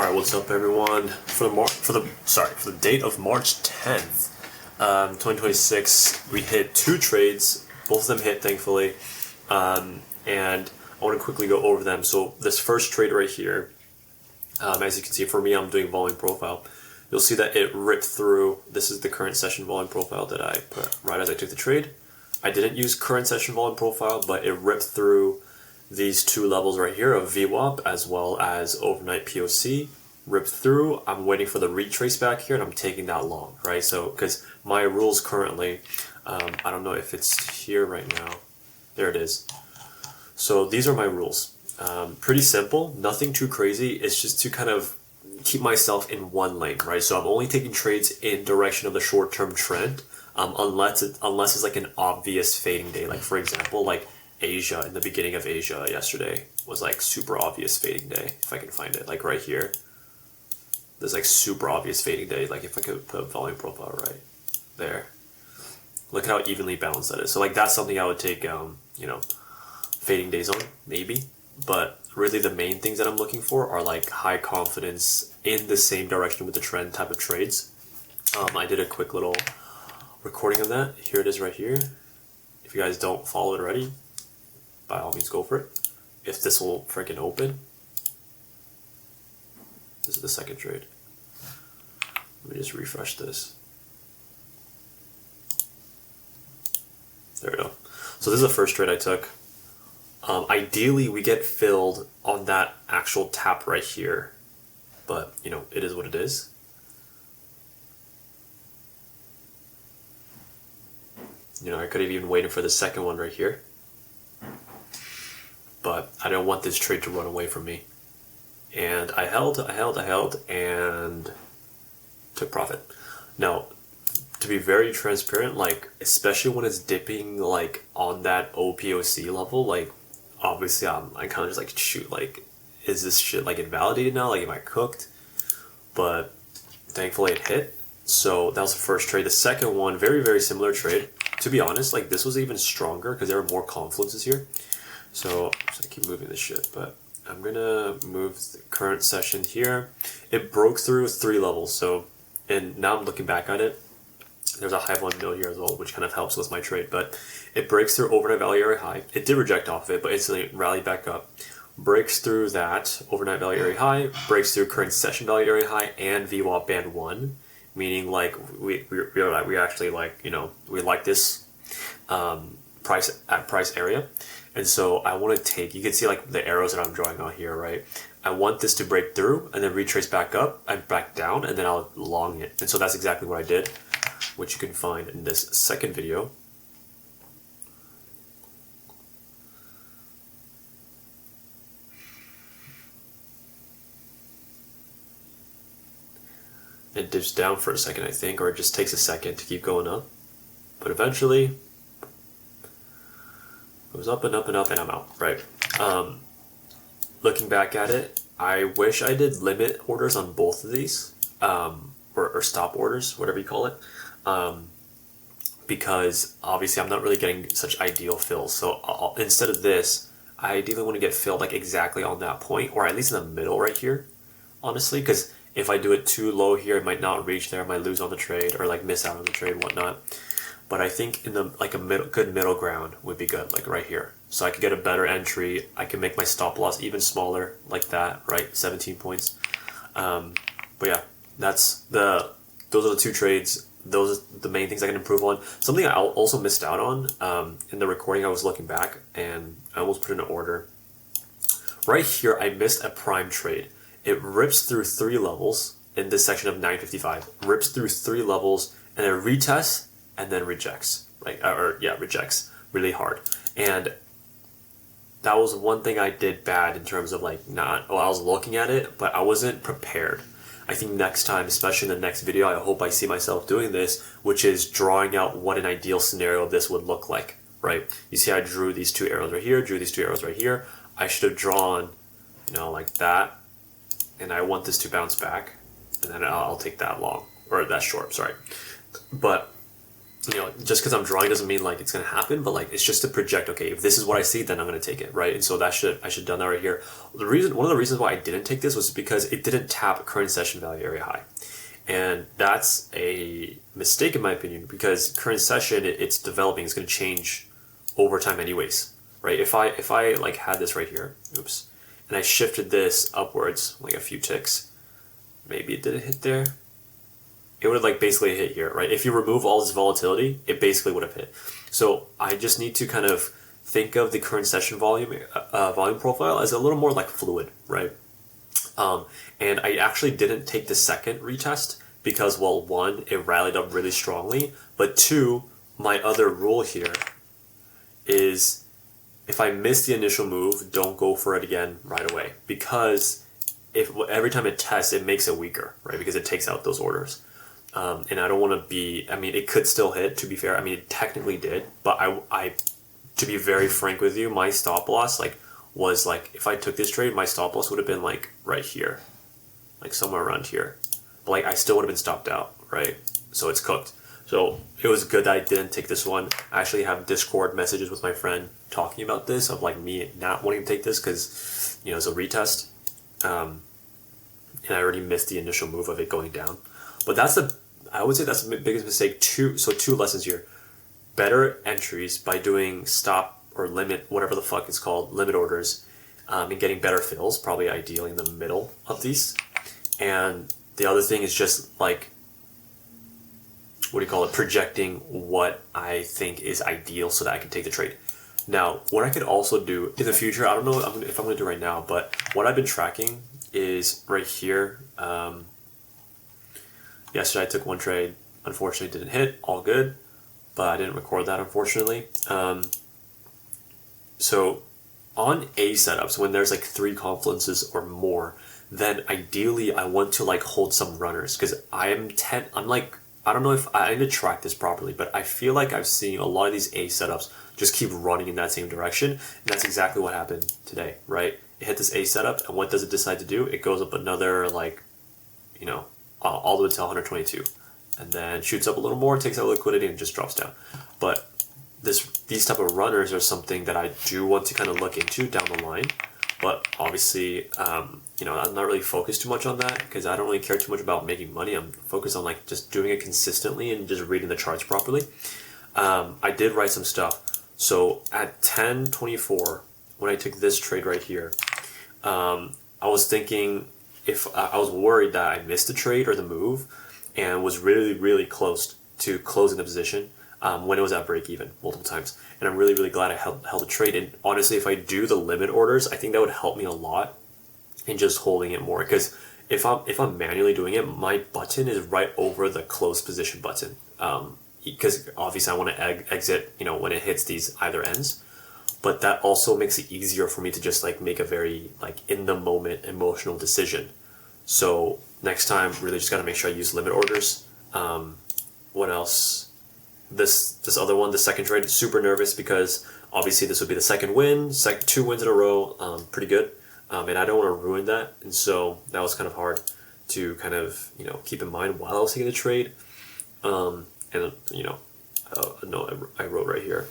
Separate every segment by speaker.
Speaker 1: Alright, what's up everyone? For the date of March 10th, 2026, we hit 2 trades. Both of them hit, thankfully. And I want to quickly go over them. So this first trade right here, as you can see, for me, I'm doing volume profile. You'll see that it ripped through. This is the current session volume profile that I put right as I took the trade. I didn't use current session volume profile, but it ripped through these 2 levels right here of VWAP as well as overnight POC. Ripped through. I'm waiting for the retrace back here, and I'm taking that long, right? So, because my rules currently, I don't know if it's here right now. There it is. So these are my rules. Pretty simple, nothing too crazy. It's just to kind of keep myself in one lane, right? So I'm only taking trades in direction of the short-term trend, unless it's like an obvious fading day. Like for example, like Asia, in the beginning of Asia yesterday was like super obvious fading day. If I can find it, like right here, there's like super obvious fading day. Like if I could put a volume profile right there, look at how evenly balanced that is. So like that's something I would take, you know, fading days on maybe. But really the main things that I'm looking for are like high confidence in the same direction with the trend type of trades. I did a quick little recording of that. Here it is right here. If you guys don't follow it already, by all means go for it. If this will freaking open. This is the second trade. Let me just refresh this. There we go. So this is the first trade I took. Ideally, we get filled on that actual tap right here, but you know, it is what it is. You know, I could have even waited for the second one right here, but I don't want this trade to run away from me. And I held, and took profit. Now, to be very transparent, like, especially when it's dipping, like, on that OPOC level, like, obviously I kind of just like, shoot, like, is this shit like invalidated now? Like, am I cooked? But thankfully it hit. So that was the first trade. The second one, very, very similar trade. To be honest, like, this was even stronger because there were more confluences here. So I'm just gonna keep moving this shit, but I'm gonna move the current session here. It broke through 3 levels. So, and now I'm looking back at it. There's a Hive 1 mil here as well, which kind of helps with my trade, but it breaks through overnight value area high. It did reject off of it, but instantly rallied back up. Breaks through that overnight value area high, breaks through current session value area high and VWAP band 1, meaning like we actually like, you know, we like this price area. And so I want to take, you can see like the arrows that I'm drawing on here, right? I want this to break through and then retrace back up and back down, and then I'll long it. And so that's exactly what I did, which you can find in this second video. It dips down for a second, I think, or it just takes a second to keep going up. But eventually, it goes up and up and up, and I'm out, right? Looking back at it, I wish I did limit orders on both of these, or stop orders, whatever you call it. Because obviously I'm not really getting such ideal fills. So instead of this, I ideally want to get filled like exactly on that point, or at least in the middle right here, honestly, because if I do it too low here, it might not reach there, I might lose on the trade or like miss out on the trade and whatnot. But I think in the like a good middle ground would be good, like right here. So I could get a better entry. I can make my stop loss even smaller, like that, right? 17 points. But yeah, those are the 2 trades. Those are the main things I can improve on. Something I also missed out on in the recording, I was looking back and I almost put in an order. Right here, I missed a prime trade. It rips through 3 levels in this section of 955. Rips through 3 levels and then retests and then rejects. Right? Rejects really hard. And that was one thing I did bad in terms of like I was looking at it, but I wasn't prepared. I think next time, especially in the next video, I hope I see myself doing this, which is drawing out what an ideal scenario of this would look like, right? You see I drew these 2 arrows right here, drew these 2 arrows right here. I should have drawn, you know, like that, and I want this to bounce back, and then I'll take that long, or that short, sorry. But just because I'm drawing doesn't mean like it's gonna happen, but like it's just to project. Okay, if this is what I see, then I'm gonna take it, right? And so I should have done that right here. One of the reasons why I didn't take this was because it didn't tap current session value area high, and that's a mistake in my opinion because current session it's developing, it's gonna change over time anyways, right? If I like had this right here, oops, and I shifted this upwards like a few ticks, maybe it didn't hit there. It would have like basically hit here, right? If you remove all this volatility, it basically would have hit. So I just need to kind of think of the current session volume profile as a little more like fluid, right? And I actually didn't take the second retest because, well, one, it rallied up really strongly, but two, my other rule here is if I miss the initial move, don't go for it again right away because if every time it tests, it makes it weaker, right? Because it takes out those orders. And I don't want to be. I mean, it could still hit. To be fair, I mean, it technically did. But I, to be very frank with you, my stop loss was if I took this trade, my stop loss would have been like right here, like somewhere around here. But like I still would have been stopped out, right? So it's cooked. So it was good that I didn't take this one. I actually have Discord messages with my friend talking about this of like me not wanting to take this because it's a retest, and I already missed the initial move of it going down. But I would say that's the biggest mistake. Two lessons here. Better entries by doing stop or limit, whatever the fuck it's called, limit orders, and getting better fills, probably ideally in the middle of these. And the other thing is just projecting what I think is ideal so that I can take the trade. Now, what I could also do in the future, I don't know if I'm going to do right now, but what I've been tracking is right here. Yesterday I took one trade, unfortunately didn't hit, all good, but I didn't record that unfortunately. So on A setups, when there's 3 confluences or more, then ideally I want to hold some runners because I don't know if I need to track this properly, but I feel like I've seen a lot of these A setups just keep running in that same direction, and that's exactly what happened today, right? It hit this A setup, and what does it decide to do? It goes up another all the way to 122, and then shoots up a little more, takes out liquidity, and just drops down. But these type of runners are something that I do want to kind of look into down the line. But obviously, I'm not really focused too much on that because I don't really care too much about making money. I'm focused on just doing it consistently and just reading the charts properly. I did write some stuff. So at 10:24, when I took this trade right here, I was thinking if I was worried that I missed the trade or the move and was really, really close to closing the position when it was at break even multiple times. And I'm really, really glad I held the trade. And honestly, if I do the limit orders, I think that would help me a lot in just holding it more. Because if I'm manually doing it, my button is right over the close position button. Because obviously I want to exit, when it hits these either ends. But that also makes it easier for me to just make a very in the moment emotional decision. So next time, really just got to make sure I use limit orders. What else? This other one, the second trade, super nervous because obviously this would be the second win, 2 wins in a row, pretty good. And I don't want to ruin that. And so that was kind of hard to kind of, keep in mind while I was taking the trade. No, I wrote right here.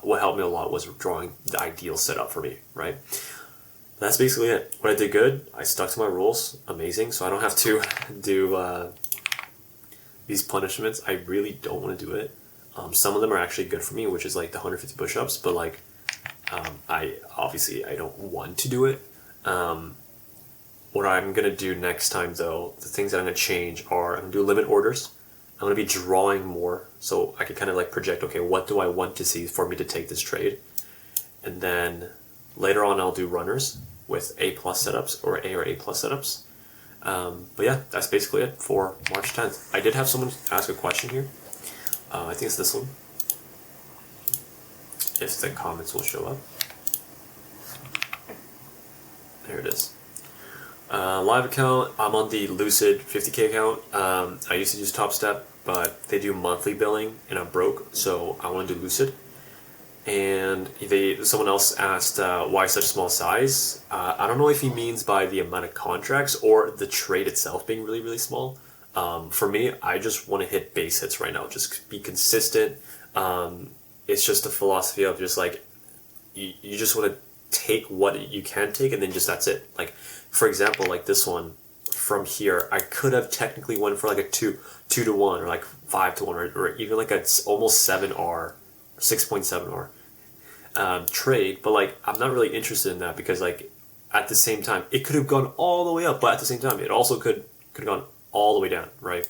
Speaker 1: What helped me a lot was drawing the ideal setup for me, right? That's basically it. What I did good, I stuck to my rules, amazing, so I don't have to do these punishments. I really don't want to do it. Some of them are actually good for me, which is the 150 push-ups, but I don't want to do it. What I'm going to do next time, though, the things that I'm going to change are I'm going to do limit orders. I'm going to be drawing more, so I can kind of project, okay, what do I want to see for me to take this trade? And then later on I'll do runners with A+ setups or A plus setups. But yeah, that's basically it for March 10th. I did have someone ask a question here. I think it's this one. If the comments will show up. There it is. Live account, I'm on the Lucid 50K account. I used to use TopStep, but they do monthly billing and I'm broke, so I want to do Lucid. And someone else asked why such small size. I don't know if he means by the amount of contracts or the trade itself being really, really small. For me, I just want to hit base hits right now. Just be consistent. It's just a philosophy of just like you just want to take what you can take, and then just that's it. Like for example, like this one from here, I could have technically went for like a 2-to-1 or like 5-to-1 or even like a almost 7R, 6.7R trade. But like I'm not really interested in that because like at the same time it could have gone all the way up, but at the same time it also could have gone all the way down, right?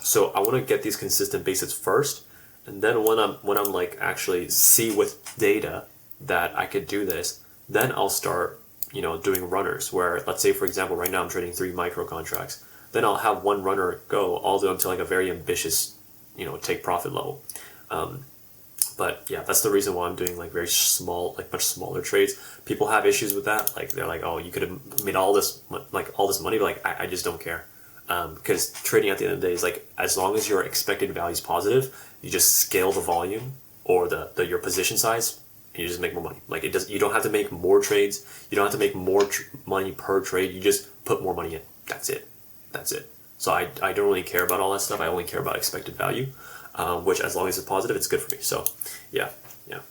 Speaker 1: So I want to get these consistent basics first, and then when I'm like actually see with data that I could do this, then I'll start doing runners where, let's say for example right now I'm trading 3 micro contracts, then I'll have one runner go all the way up to like a very ambitious take profit level. But yeah, that's the reason why I'm doing like very small, like much smaller trades. People have issues with that. Like they're like, oh, you could have made all this money, but like I just don't care. Because trading at the end of the day is like, as long as your expected value is positive, you just scale the volume or your position size, and you just make more money. Like you don't have to make more trades. You don't have to make more money per trade. You just put more money in. That's it. So I don't really care about all that stuff. I only care about expected value, which as long as it's positive, it's good for me. So yeah.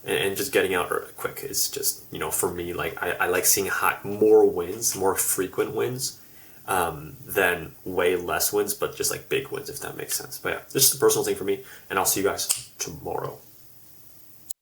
Speaker 1: And just getting out quick is just, for me, like I like seeing more wins, more frequent wins, than way less wins, but just like big wins, if that makes sense. But yeah, this is a personal thing for me, and I'll see you guys tomorrow.